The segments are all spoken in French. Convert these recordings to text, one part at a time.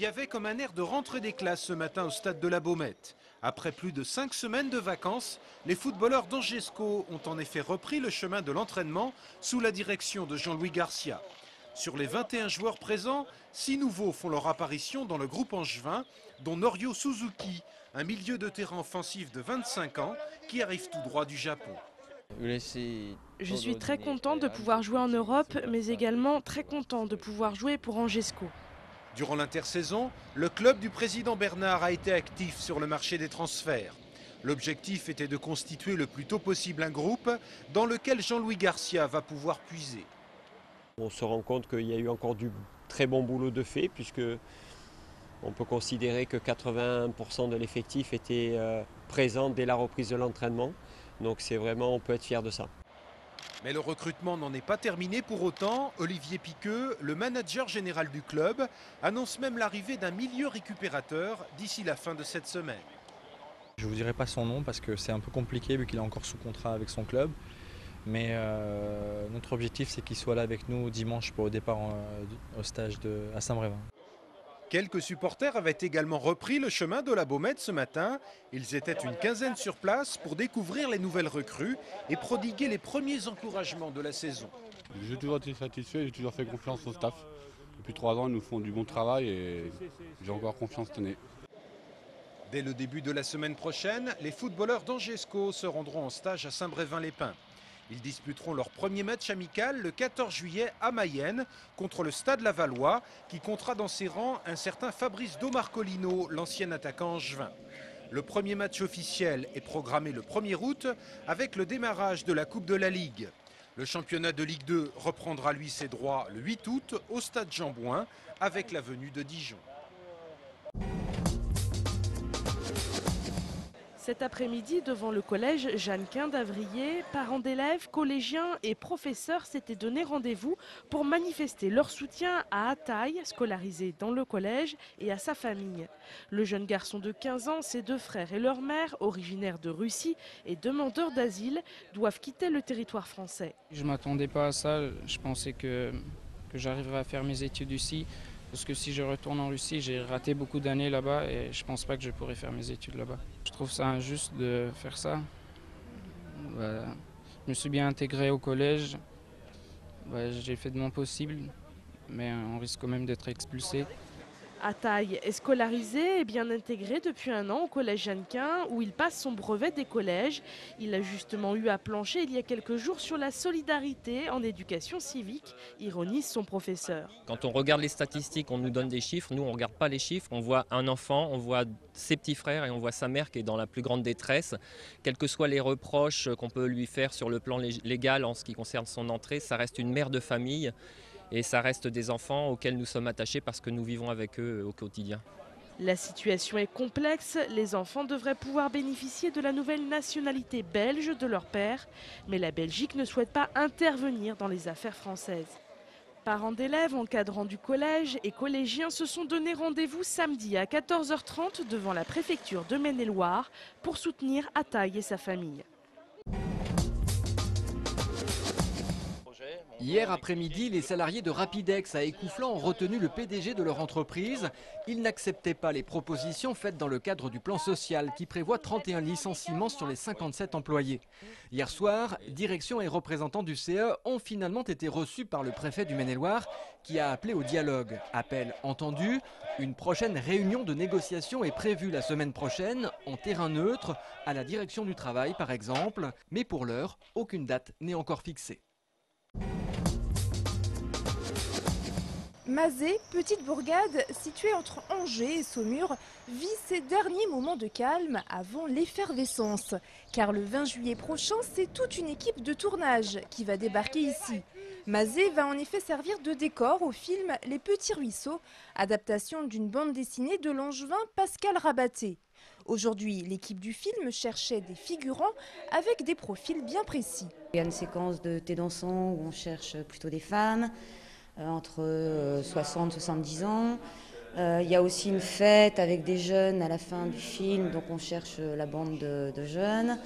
y avait comme un air de rentrée des classes ce matin au stade de la Baumette. Après plus de 5 semaines de vacances, les footballeurs d'Angesco ont en effet repris le chemin de l'entraînement sous la direction de Jean-Louis Garcia. Sur les 21 joueurs présents, 6 nouveaux font leur apparition dans le groupe angevin, dont Norio Suzuki, un milieu de terrain offensif de 25 ans qui arrive tout droit du Japon. Je suis très content de pouvoir jouer en Europe, mais également très content de pouvoir jouer pour Angesco. Durant l'intersaison, le club du président Bernard a été actif sur le marché des transferts. L'objectif était de constituer le plus tôt possible un groupe dans lequel Jean-Louis Garcia va pouvoir puiser. On se rend compte qu'il y a eu encore du très bon boulot de fait, puisque on peut considérer que 80% de l'effectif était présent dès la reprise de l'entraînement. Donc c'est vraiment, on peut être fier de ça. Mais le recrutement n'en est pas terminé pour autant. Olivier Piqueux, le manager général du club, annonce même l'arrivée d'un milieu récupérateur d'ici la fin de cette semaine. Je ne vous dirai pas son nom parce que c'est un peu compliqué vu qu'il est encore sous contrat avec son club. Mais notre objectif, c'est qu'il soit là avec nous dimanche pour le départ au stage à Saint-Brévin. Quelques supporters avaient également repris le chemin de la Baumette ce matin. Ils étaient une quinzaine sur place pour découvrir les nouvelles recrues et prodiguer les premiers encouragements de la saison. J'ai toujours été satisfait, j'ai toujours fait confiance au staff. Depuis 3 ans, ils nous font du bon travail et j'ai encore confiance cette année. Dès le début de la semaine prochaine, les footballeurs d'Angesco se rendront en stage à Saint-Brévin-les-Pins. Ils disputeront leur premier match amical le 14 juillet à Mayenne contre le Stade Lavallois qui comptera dans ses rangs un certain Fabrice Domarcolino, l'ancien attaquant angevin. Le premier match officiel est programmé le 1er août avec le démarrage de la Coupe de la Ligue. Le championnat de Ligue 2 reprendra lui ses droits le 8 août au Stade Jean-Bouin avec la venue de Dijon. Cet après-midi, devant le collège Jeannequin d'Avrier, parents d'élèves, collégiens et professeurs s'étaient donné rendez-vous pour manifester leur soutien à Ataï, scolarisé dans le collège, et à sa famille. Le jeune garçon de 15 ans, ses 2 frères et leur mère, originaires de Russie et demandeurs d'asile, doivent quitter le territoire français. Je ne m'attendais pas à ça, je pensais que j'arriverais à faire mes études ici. Parce que si je retourne en Russie, j'ai raté beaucoup d'années là-bas et je pense pas que je pourrais faire mes études là-bas. Je trouve ça injuste de faire ça. Voilà. Je me suis bien intégré au collège. Voilà, j'ai fait de mon possible, mais on risque quand même d'être expulsé. Ataï est scolarisé et bien intégré depuis 1 an au collège Jeannequin où il passe son brevet des collèges. Il a justement eu à plancher il y a quelques jours sur la solidarité en éducation civique, ironise son professeur. Quand on regarde les statistiques, on nous donne des chiffres. Nous, on ne regarde pas les chiffres. On voit un enfant, on voit ses petits frères et on voit sa mère qui est dans la plus grande détresse. Quels que soient les reproches qu'on peut lui faire sur le plan légal en ce qui concerne son entrée, ça reste une mère de famille. Et ça reste des enfants auxquels nous sommes attachés parce que nous vivons avec eux au quotidien. La situation est complexe. Les enfants devraient pouvoir bénéficier de la nouvelle nationalité belge de leur père. Mais la Belgique ne souhaite pas intervenir dans les affaires françaises. Parents d'élèves, encadrants du collège et collégiens se sont donné rendez-vous samedi à 14h30 devant la préfecture de Maine-et-Loire pour soutenir Ataï et sa famille. Hier après-midi, les salariés de Rapidex à Écouflant ont retenu le PDG de leur entreprise. Ils n'acceptaient pas les propositions faites dans le cadre du plan social qui prévoit 31 licenciements sur les 57 employés. Hier soir, direction et représentants du CE ont finalement été reçus par le préfet du Maine-et-Loire qui a appelé au dialogue. Appel entendu, une prochaine réunion de négociation est prévue la semaine prochaine en terrain neutre, à la direction du travail par exemple. Mais pour l'heure, aucune date n'est encore fixée. Mazé, petite bourgade située entre Angers et Saumur, vit ses derniers moments de calme avant l'effervescence. Car le 20 juillet prochain, c'est toute une équipe de tournage qui va débarquer ici. Mazé va en effet servir de décor au film Les Petits Ruisseaux, adaptation d'une bande dessinée de l'angevin Pascal Rabaté. Aujourd'hui, l'équipe du film cherchait des figurants avec des profils bien précis. Il y a une séquence de thé dansant où on cherche plutôt des femmes entre 60 et 70 ans. Il y a aussi une fête avec des jeunes à la fin du film, donc on cherche la bande de jeunes.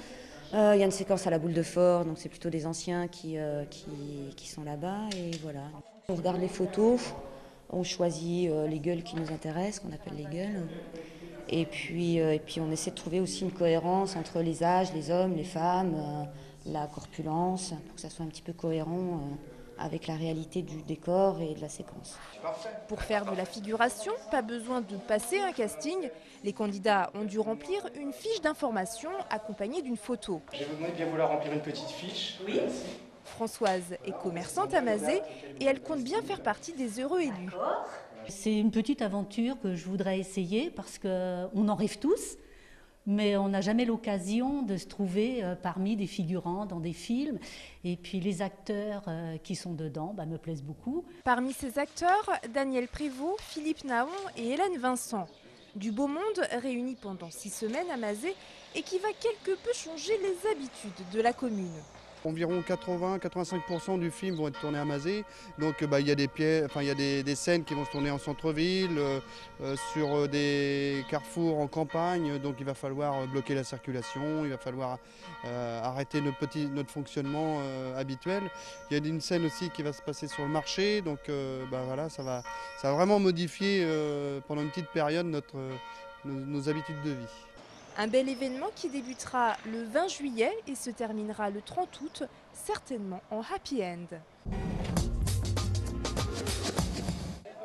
Il y a une séquence à la boule de Fort, donc c'est plutôt des anciens qui sont là-bas. Et voilà. On regarde les photos. On choisit les gueules qui nous intéressent, qu'on appelle les gueules. Et puis on essaie de trouver aussi une cohérence entre les âges, les hommes, les femmes, la corpulence, pour que ça soit un petit peu cohérent avec la réalité du décor et de la séquence. Pour faire de la figuration, pas besoin de passer un casting. Les candidats ont dû remplir une fiche d'information accompagnée d'une photo. Je vais vous demander de bien vouloir remplir une petite fiche. Oui. Françoise est commerçante à Mazé et elle compte bien faire partie des heureux élus. C'est une petite aventure que je voudrais essayer parce qu'on en rêve tous, mais on n'a jamais l'occasion de se trouver parmi des figurants dans des films. Et puis les acteurs qui sont dedans me plaisent beaucoup. Parmi ces acteurs, Daniel Prévost, Philippe Naon et Hélène Vincent. Du beau monde réuni pendant 6 semaines à Mazé et qui va quelque peu changer les habitudes de la commune. Environ 80-85% du film vont être tournés à Mazé. Donc il y a des scènes qui vont se tourner en centre-ville, sur des carrefours en campagne. Donc il va falloir bloquer la circulation, il va falloir arrêter notre fonctionnement habituel. Il y a une scène aussi qui va se passer sur le marché. Donc voilà, ça va vraiment modifier pendant une petite période nos habitudes de vie. Un bel événement qui débutera le 20 juillet et se terminera le 30 août, certainement en happy end.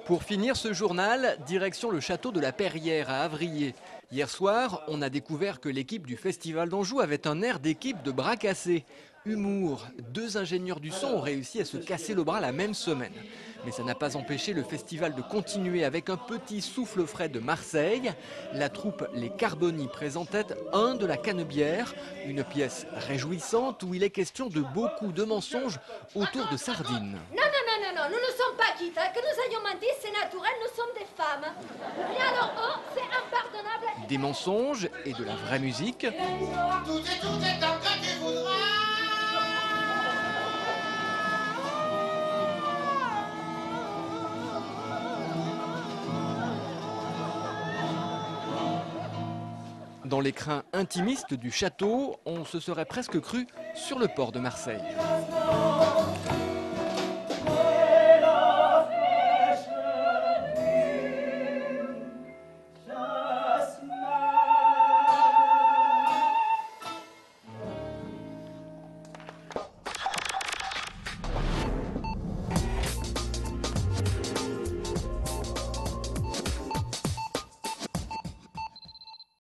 Pour finir ce journal, direction le château de la Perrière à Avrier. Hier soir, on a découvert que l'équipe du Festival d'Anjou avait un air d'équipe de bras cassés. Humour, 2 ingénieurs du son ont réussi à se casser le bras la même semaine. Mais ça n'a pas empêché le festival de continuer avec un petit souffle frais de Marseille. La troupe Les Carboni présentait Un de la Canebière, une pièce réjouissante où il est question de beaucoup de mensonges autour de sardines. Non, nous ne sommes pas quittes. Que nous ayons menti, c'est naturel, nous sommes des femmes. Et alors, c'est impardonnable. Des mensonges et de la vraie musique. Tout est tant que tu voudras. Dans les crins intimistes du château, on se serait presque cru sur le port de Marseille.